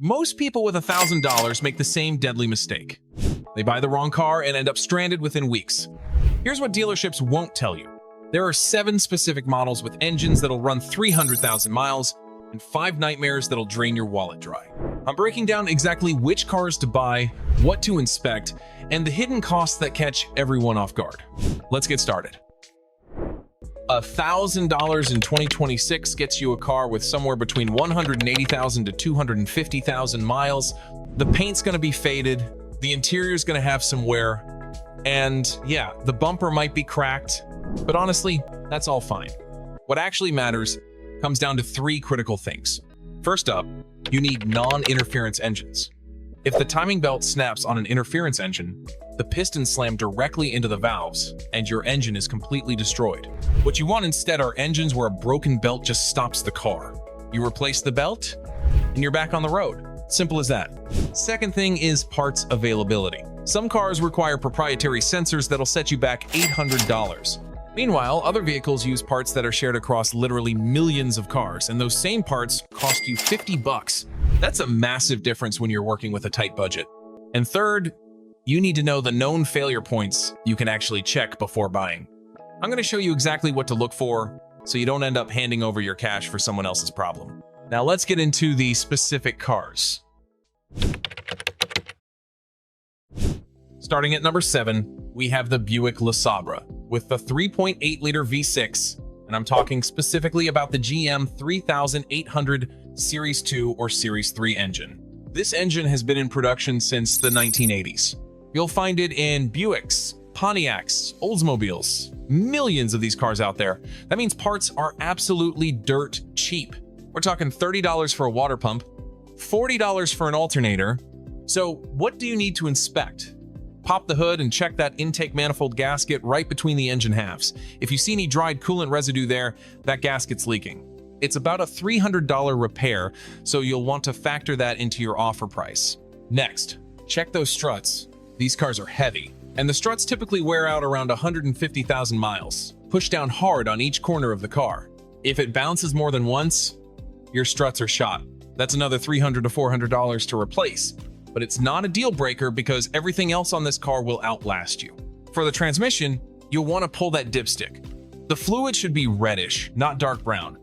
Most people with $1,000 make the same deadly mistake. They buy the wrong car and end up stranded within weeks. Here's what dealerships won't tell you. There are 7 specific models with engines that'll run 300,000 miles and 5 nightmares that'll drain your wallet dry. I'm breaking down exactly which cars to buy, what to inspect, and the hidden costs that catch everyone off guard. Let's get started. $1,000 in 2026 gets you a car with somewhere between 180,000 to 250,000 miles. The paint's gonna be faded, the interior's gonna have some wear, and yeah, the bumper might be cracked, but honestly, that's all fine. What actually matters comes down to 3 critical things. First up, you need non-interference engines. If the timing belt snaps on an interference engine, the pistons slam directly into the valves, and your engine is completely destroyed. What you want instead are engines where a broken belt just stops the car. You replace the belt, and you're back on the road. Simple as that. Second thing is parts availability. Some cars require proprietary sensors that'll set you back $800. Meanwhile, other vehicles use parts that are shared across literally millions of cars, and those same parts cost you $50. That's a massive difference when you're working with a tight budget. And third, you need to know the known failure points you can actually check before buying. I'm going to show you exactly what to look for so you don't end up handing over your cash for someone else's problem. Now let's get into the specific cars. Starting at number 7, we have the Buick LeSabre with the 3.8-liter V6, and I'm talking specifically about the GM 3800 Series 2 or Series 3 engine. This engine has been in production since the 1980s. You'll find it in Buicks, Pontiacs, Oldsmobiles, millions of these cars out there. That means parts are absolutely dirt cheap. We're talking $30 for a water pump, $40 for an alternator. So what do you need to inspect? Pop the hood and check that intake manifold gasket right between the engine halves. If you see any dried coolant residue there, that gasket's leaking. It's about a $300 repair, so you'll want to factor that into your offer price. Next, check those struts. These cars are heavy, and the struts typically wear out around 150,000 miles. Push down hard on each corner of the car. If it bounces more than once, your struts are shot. That's another $300 to $400 to replace. But it's not a deal breaker because everything else on this car will outlast you. For the transmission, you'll want to pull that dipstick. The fluid should be reddish, not dark brown.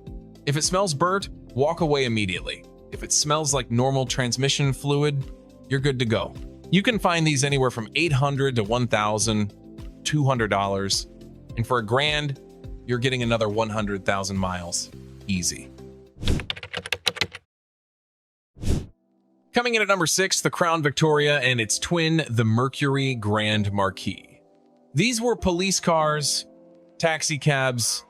If it smells burnt, walk away immediately. If it smells like normal transmission fluid, you're good to go. You can find these anywhere from $800 to $1,200, and for $1,000, you're getting another 100,000 miles. Easy. Coming in at number 6, the Crown Victoria and its twin, the Mercury Grand Marquis. These were police cars, taxi cabs,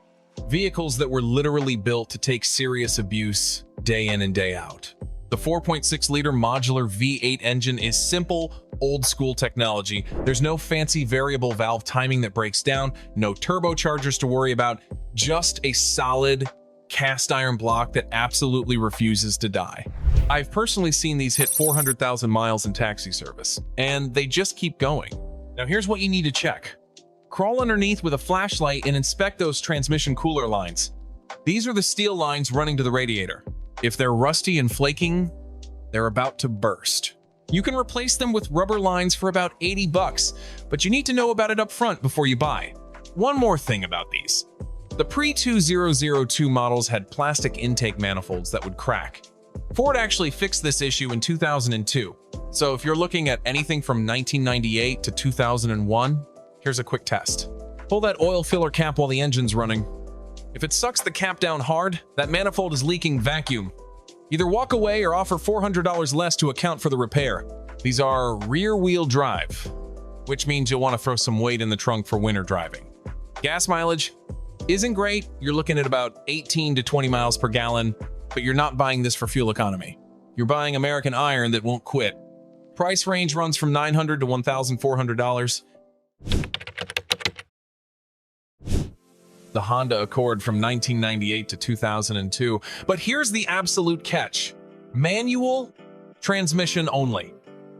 vehicles that were literally built to take serious abuse day in and day out. The 4.6-liter modular V8 engine is simple, old-school technology. There's no fancy variable valve timing that breaks down, no turbochargers to worry about, just a solid cast iron block that absolutely refuses to die. I've personally seen these hit 400,000 miles in taxi service, and they just keep going. Now here's what you need to check. Crawl underneath with a flashlight and inspect those transmission cooler lines. These are the steel lines running to the radiator. If they're rusty and flaking, they're about to burst. You can replace them with rubber lines for about $80, but you need to know about it up front before you buy. One more thing about these. The pre-2002 models had plastic intake manifolds that would crack. Ford actually fixed this issue in 2002. So if you're looking at anything from 1998 to 2001, here's a quick test. Pull that oil filler cap while the engine's running. If it sucks the cap down hard, that manifold is leaking vacuum. Either walk away or offer $400 less to account for the repair. These are rear-wheel drive, which means you'll want to throw some weight in the trunk for winter driving. Gas mileage isn't great. You're looking at about 18 to 20 miles per gallon, but you're not buying this for fuel economy. You're buying American iron that won't quit. Price range runs from $900 to $1,400. The Honda Accord from 1998 to 2002. But here's the absolute catch. Manual transmission only.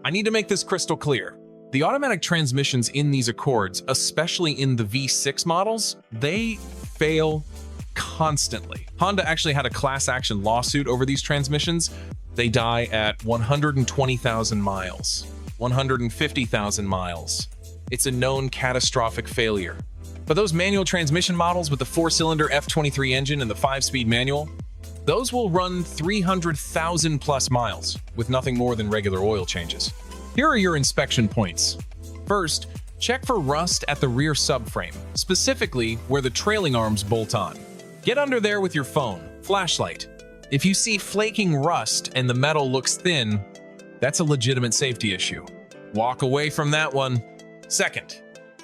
I need to make this crystal clear. The automatic transmissions in these Accords, especially in the V6 models, they fail constantly. Honda actually had a class action lawsuit over these transmissions, They die at 120,000 miles, 150,000 miles. It's a known catastrophic failure. But those manual transmission models with the 4-cylinder F23 engine and the 5-speed manual, those will run 300,000 plus miles with nothing more than regular oil changes. Here are your inspection points. First, check for rust at the rear subframe, specifically where the trailing arms bolt on. Get under there with your phone, flashlight. If you see flaking rust and the metal looks thin, that's a legitimate safety issue. Walk away from that one. Second,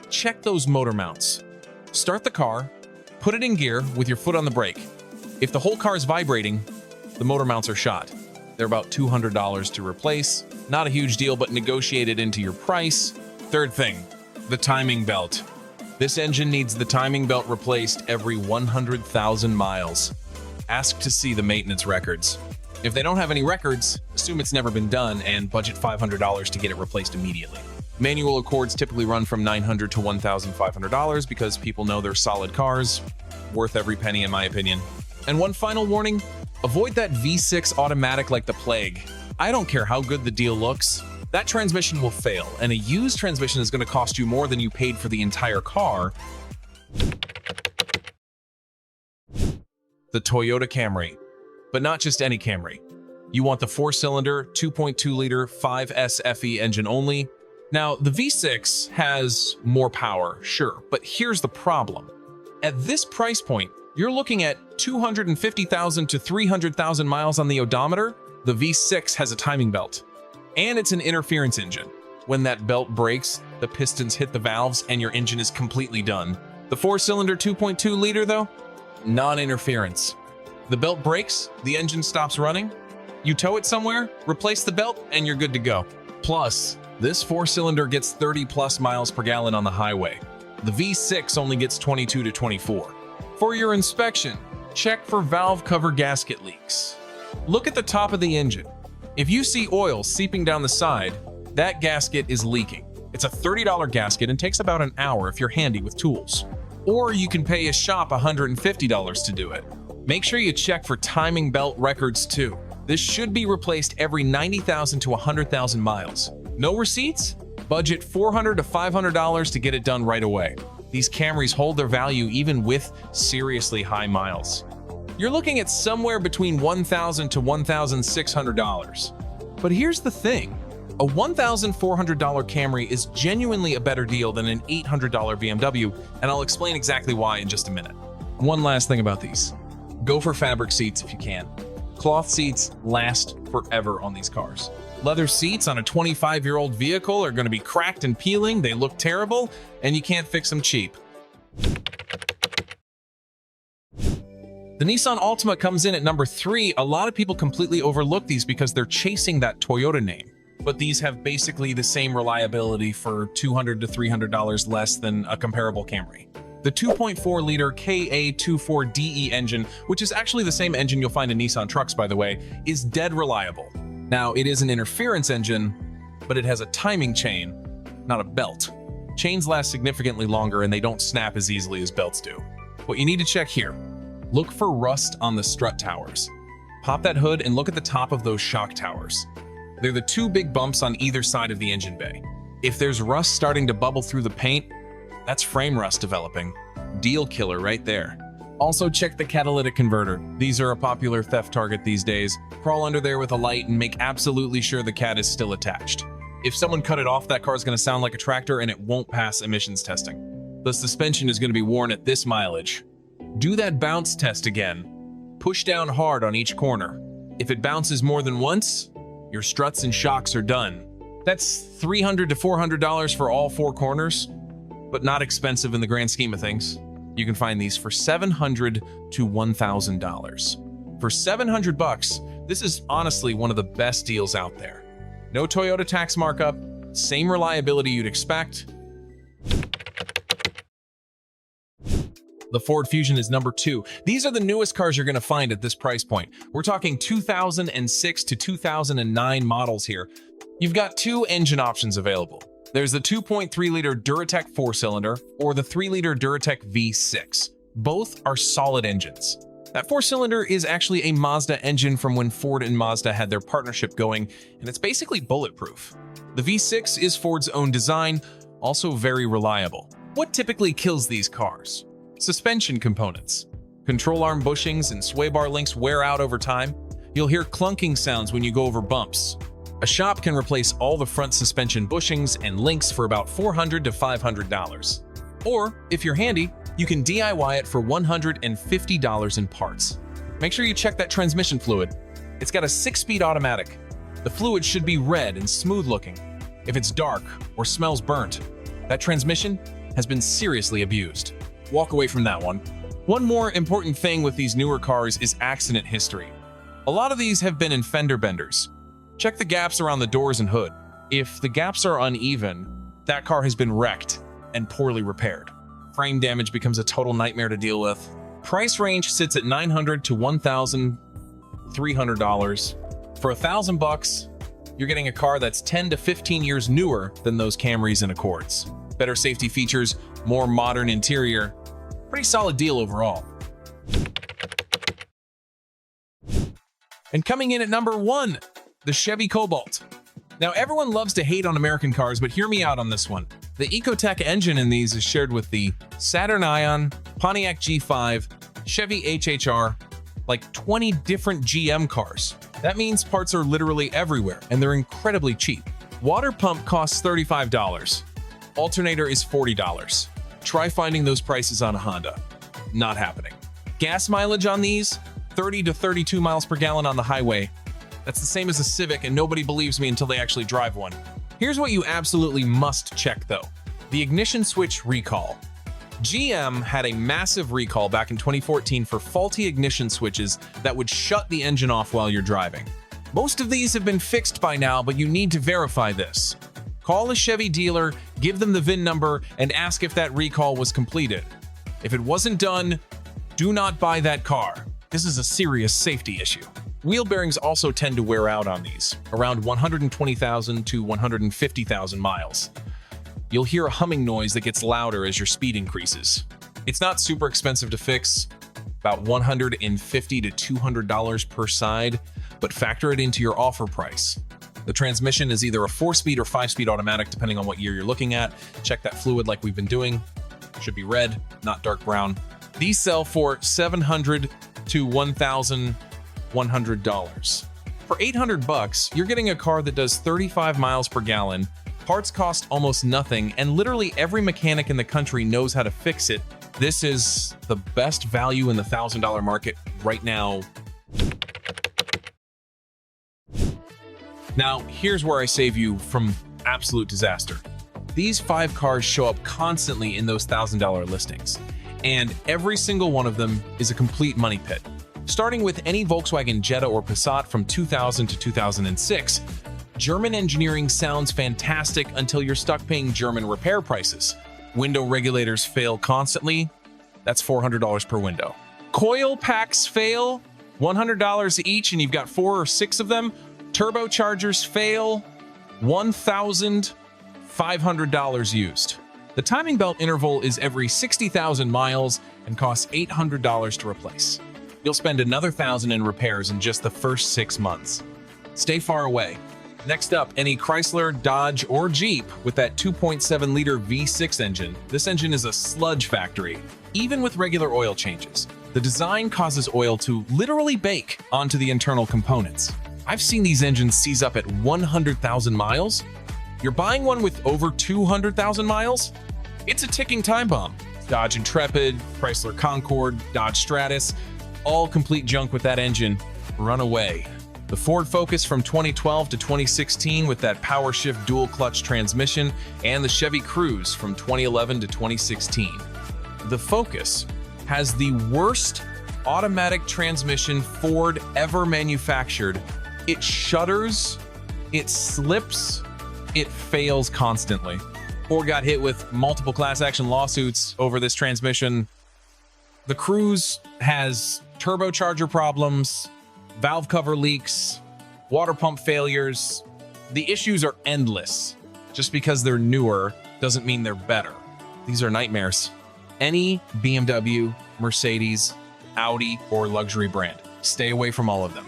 check those motor mounts. Start the car, put it in gear with your foot on the brake. If the whole car is vibrating, the motor mounts are shot. They're about $200 to replace. Not a huge deal, but negotiate it into your price. Third thing, the timing belt. This engine needs the timing belt replaced every 100,000 miles. Ask to see the maintenance records. If they don't have any records, assume it's never been done and budget $500 to get it replaced immediately. Manual Accords typically run from $900 to $1,500 because people know they're solid cars. Worth every penny in my opinion. And one final warning, avoid that V6 automatic like the plague. I don't care how good the deal looks. That transmission will fail, and a used transmission is going to cost you more than you paid for the entire car. The Toyota Camry. But not just any Camry. You want the 4-cylinder, 2.2-liter 5S FE engine only. Now, the V6 has more power, sure, but here's the problem. At this price point, you're looking at 250,000 to 300,000 miles on the odometer. The V6 has a timing belt, and it's an interference engine. When that belt breaks, the pistons hit the valves and your engine is completely done. The 4-cylinder 2.2-liter though, non-interference. The belt breaks, the engine stops running, you tow it somewhere, replace the belt, and you're good to go. Plus, this 4-cylinder gets 30 plus miles per gallon on the highway. The V6 only gets 22 to 24. For your inspection, check for valve cover gasket leaks. Look at the top of the engine. If you see oil seeping down the side, that gasket is leaking. It's a $30 gasket and takes about an hour if you're handy with tools. Or you can pay a shop $150 to do it. Make sure you check for timing belt records too. This should be replaced every 90,000 to 100,000 miles. No receipts? Budget $400 to $500 to get it done right away. These Camrys hold their value even with seriously high miles. You're looking at somewhere between $1,000 to $1,600. But here's the thing. A $1,400 Camry is genuinely a better deal than an $800 BMW, and I'll explain exactly why in just a minute. One last thing about these. Go for fabric seats if you can. Cloth seats last forever on these cars. Leather seats on a 25-year-old vehicle are going to be cracked and peeling, they look terrible, and you can't fix them cheap. The Nissan Altima comes in at number 3. A lot of people completely overlook these because they're chasing that Toyota name. But these have basically the same reliability for $200 to $300 less than a comparable Camry. The 2.4-liter KA24DE engine, which is actually the same engine you'll find in Nissan trucks by the way, is dead reliable. Now, it is an interference engine, but it has a timing chain, not a belt. Chains last significantly longer and they don't snap as easily as belts do. What you need to check here, look for rust on the strut towers. Pop that hood and look at the top of those shock towers. They're the two big bumps on either side of the engine bay. If there's rust starting to bubble through the paint, that's frame rust developing. Deal killer right there. Also check the catalytic converter. These are a popular theft target these days. Crawl under there with a light and make absolutely sure the cat is still attached. If someone cut it off, that car is going to sound like a tractor and it won't pass emissions testing. The suspension is going to be worn at this mileage. Do that bounce test again. Push down hard on each corner. If it bounces more than once, your struts and shocks are done. That's $300 to $400 for all 4 corners, but not expensive in the grand scheme of things. You can find these for $700 to $1,000. For $700, this is honestly one of the best deals out there. No Toyota tax markup, same reliability you'd expect. The Ford Fusion is number 2. These are the newest cars you're going to find at this price point. We're talking 2006 to 2009 models here. You've got 2 engine options available. There's the 2.3-liter Duratec 4-cylinder or the 3-liter Duratec V6. Both are solid engines. That four-cylinder is actually a Mazda engine from when Ford and Mazda had their partnership going, and it's basically bulletproof. The V6 is Ford's own design, also very reliable. What typically kills these cars? Suspension components. Control arm bushings and sway bar links wear out over time. You'll hear clunking sounds when you go over bumps. A shop can replace all the front suspension bushings and links for about $400 to $500. Or, if you're handy, you can DIY it for $150 in parts. Make sure you check that transmission fluid. It's got a 6-speed automatic. The fluid should be red and smooth looking. If it's dark or smells burnt, that transmission has been seriously abused. Walk away from that one. One more important thing with these newer cars is accident history. A lot of these have been in fender benders. Check the gaps around the doors and hood. If the gaps are uneven, that car has been wrecked and poorly repaired. Frame damage becomes a total nightmare to deal with. Price range sits at $900 to $1,300. For $1,000 you're getting a car that's 10 to 15 years newer than those Camrys and Accords. Better safety features, more modern interior. Pretty solid deal overall. And coming in at number 1, the Chevy Cobalt. Now, everyone loves to hate on American cars, but hear me out on this one. The Ecotec engine in these is shared with the Saturn Ion, Pontiac G5, Chevy HHR, like 20 different GM cars. That means parts are literally everywhere, and they're incredibly cheap. Water pump costs $35. Alternator is $40. Try finding those prices on a Honda. Not happening. Gas mileage on these, 30 to 32 miles per gallon on the highway. That's the same as a Civic, and nobody believes me until they actually drive one. Here's what you absolutely must check, though. The ignition switch recall. GM had a massive recall back in 2014 for faulty ignition switches that would shut the engine off while you're driving. Most of these have been fixed by now, but you need to verify this. Call a Chevy dealer, give them the VIN number, and ask if that recall was completed. If it wasn't done, do not buy that car. This is a serious safety issue. Wheel bearings also tend to wear out on these, around 120,000 to 150,000 miles. You'll hear a humming noise that gets louder as your speed increases. It's not super expensive to fix, about $150 to $200 per side, but factor it into your offer price. The transmission is either a 4-speed or 5-speed automatic, depending on what year you're looking at. Check that fluid like we've been doing. Should be red, not dark brown. These sell for $700 to $1,100. For $800, you're getting a car that does 35 miles per gallon. Parts cost almost nothing, and literally every mechanic in the country knows how to fix it. This is the best value in the $1,000 market right now. Now, here's where I save you from absolute disaster. These 5 cars show up constantly in those $1,000 listings, and every single one of them is a complete money pit. Starting with any Volkswagen Jetta or Passat from 2000 to 2006, German engineering sounds fantastic until you're stuck paying German repair prices. Window regulators fail constantly. That's $400 per window. Coil packs fail, $100 each, and you've got 4 or 6 of them. Turbochargers fail, $1,500 used. The timing belt interval is every 60,000 miles and costs $800 to replace. You'll spend another $1,000 in repairs in just the first 6 months. Stay far away. Next up, any Chrysler, Dodge, or Jeep with that 2.7-liter V6 engine. This engine is a sludge factory, even with regular oil changes. The design causes oil to literally bake onto the internal components. I've seen these engines seize up at 100,000 miles. You're buying one with over 200,000 miles? It's a ticking time bomb. Dodge Intrepid, Chrysler Concorde, Dodge Stratus, all complete junk with that engine. Run away. The Ford Focus from 2012 to 2016 with that power shift dual clutch transmission, and the Chevy Cruze from 2011 to 2016. The Focus has the worst automatic transmission Ford ever manufactured. It shudders, it slips, it fails constantly. Ford got hit with multiple class action lawsuits over this transmission. The Cruze has turbocharger problems, valve cover leaks, water pump failures. The issues are endless. Just because they're newer doesn't mean they're better. These are nightmares. Any BMW, Mercedes, Audi, or luxury brand. Stay away from all of them.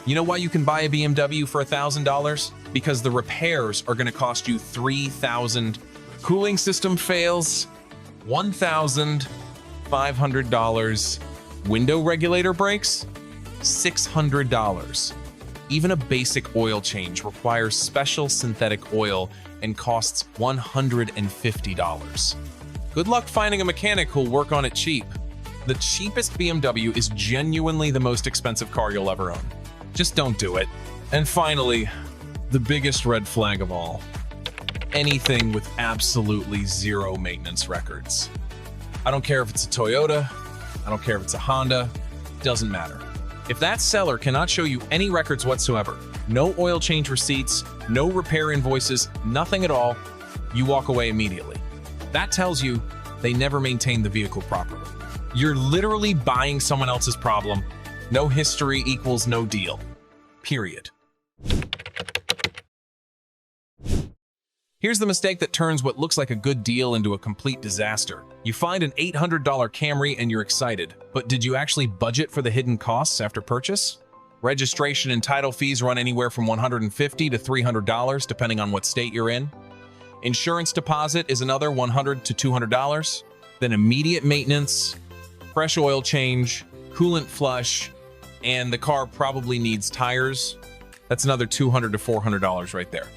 You know why you can buy a BMW for $1,000? Because the repairs are going to cost you $3,000. Cooling system fails, $1,500. Window regulator breaks, $600. Even a basic oil change requires special synthetic oil and costs $150. Good luck finding a mechanic who'll work on it cheap. The cheapest BMW is genuinely the most expensive car you'll ever own. Just don't do it. And finally, the biggest red flag of all. Anything with absolutely zero maintenance records. I don't care if it's a Toyota, I don't care if it's a Honda, doesn't matter. If that seller cannot show you any records whatsoever, no oil change receipts, no repair invoices, nothing at all, you walk away immediately. That tells you they never maintained the vehicle properly. You're literally buying someone else's problem. No history equals no deal. Period. Here's the mistake that turns what looks like a good deal into a complete disaster. You find an $800 Camry and you're excited, but did you actually budget for the hidden costs after purchase? Registration and title fees run anywhere from $150 to $300 depending on what state you're in. Insurance deposit is another $100 to $200. Then immediate maintenance, fresh oil change, coolant flush, and the car probably needs tires. That's another $200 to $400 right there.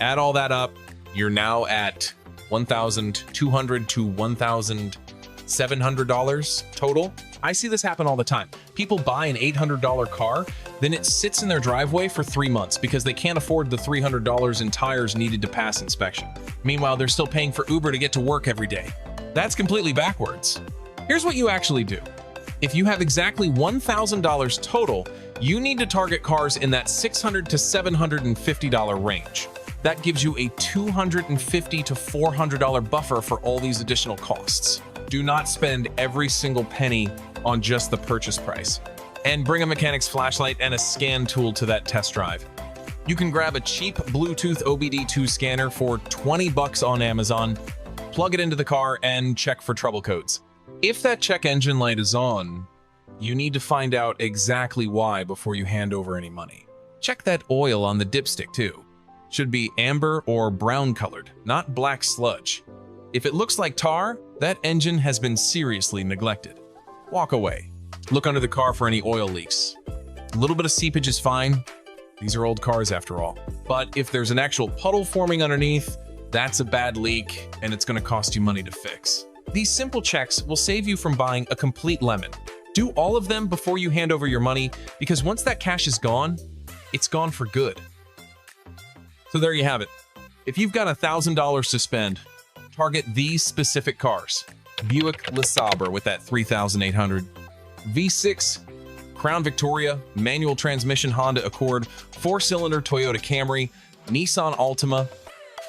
Add all that up, you're now at $1,200 to $1,700 total. I see this happen all the time. People buy an $800 car, then it sits in their driveway for 3 months because they can't afford the $300 in tires needed to pass inspection. Meanwhile, they're still paying for Uber to get to work every day. That's completely backwards. Here's what you actually do. If you have exactly $1,000 total, you need to target cars in that $600 to $750 range. That gives you a $250 to $400 buffer for all these additional costs. Do not spend every single penny on just the purchase price. And bring a mechanic's flashlight and a scan tool to that test drive. You can grab a cheap Bluetooth OBD2 scanner for $20 on Amazon, plug it into the car, and check for trouble codes. If that check engine light is on, you need to find out exactly why before you hand over any money. Check that oil on the dipstick too. Should be amber or brown colored, not black sludge. If it looks like tar, that engine has been seriously neglected. Walk away. Look under the car for any oil leaks. A little bit of seepage is fine. These are old cars after all. But if there's an actual puddle forming underneath, that's a bad leak and it's going to cost you money to fix. These simple checks will save you from buying a complete lemon. Do all of them before you hand over your money, because once that cash is gone, it's gone for good. So there you have it. If you've got $1,000 to spend, target these specific cars. Buick LeSabre with that $3,800, V6 Crown Victoria, manual transmission Honda Accord, 4-cylinder Toyota Camry, Nissan Altima,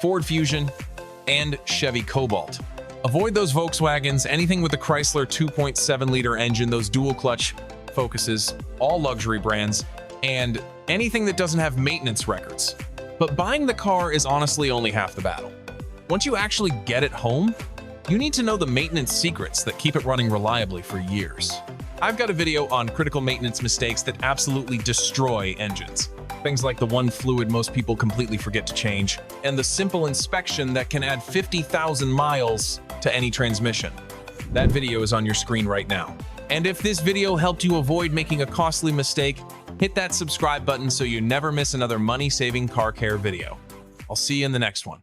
Ford Fusion, and Chevy Cobalt. Avoid those Volkswagens, anything with a Chrysler 2.7-liter engine, those dual-clutch Focuses, all luxury brands, and anything that doesn't have maintenance records. But buying the car is honestly only half the battle. Once you actually get it home, you need to know the maintenance secrets that keep it running reliably for years. I've got a video on critical maintenance mistakes that absolutely destroy engines. Things like the one fluid most people completely forget to change, and the simple inspection that can add 50,000 miles to any transmission. That video is on your screen right now. And if this video helped you avoid making a costly mistake, hit that subscribe button so you never miss another money-saving car care video. I'll see you in the next one.